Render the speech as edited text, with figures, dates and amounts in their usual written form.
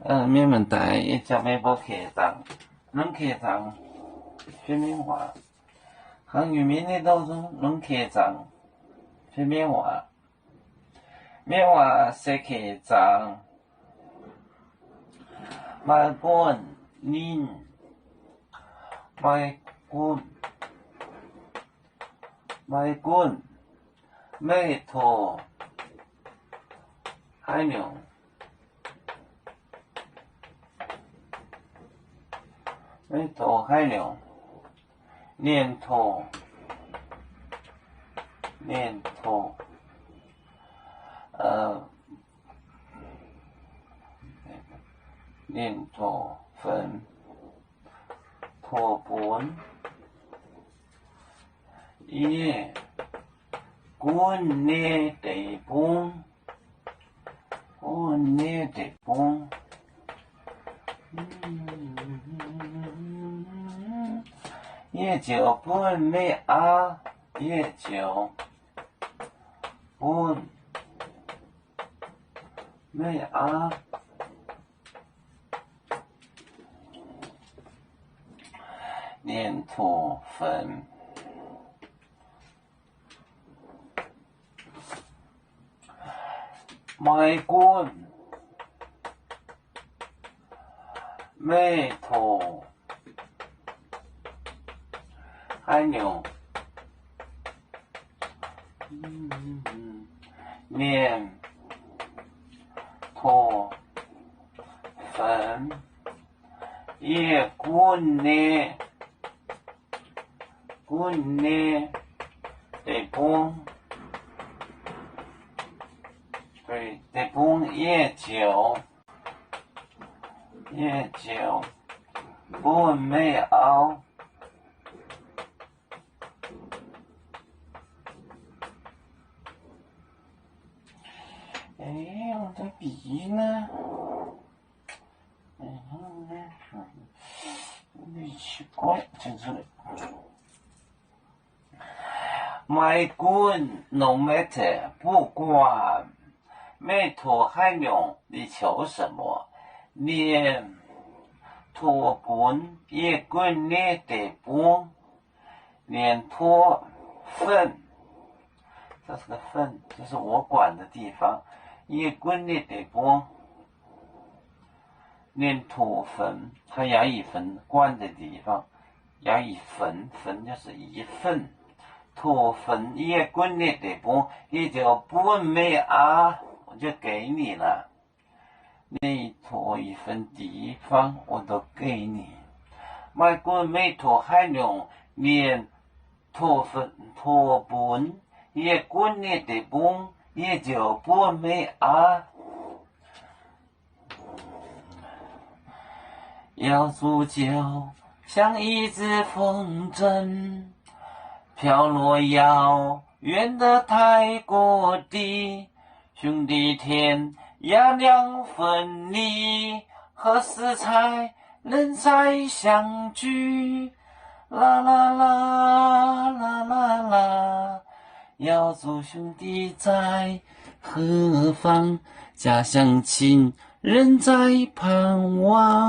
缅甸台一只要无客栈，软客栈，说缅话。汉语缅甸当中软客栈，说缅话。缅话说客栈，买馆宁，买馆，美托，海牛。美托海牛，年托，年托分，托本，耶，滚捏地本，滚捏地本。夜酒本没啊，夜酒本没啊，年头分，买滚，没头。海牛，面，头，粉，叶滚捏，得崩，对，得崩叶酒，滚没熬。我的笔呢？奇怪，真是的。买滚 no matter 不管，没托海牛，你求什么？连托滚也滚你得崩，连托粪，这是个粪，这是我管的地方。也滚你得崩，连托粪，它压一分管的地方，压一分，分就是一份。托粪也滚你得崩，也就不没啊，我就给你了。你托一份地方，我都给你。买滚没托海牛，连托本也滚你得崩。也就不没啊，要煮酒像一只风筝，飘落遥远的泰国地。兄弟天涯两分离，何时才能再相聚？啦啦啦啦啦啦。要做兄弟在何方？家乡亲人在盼望。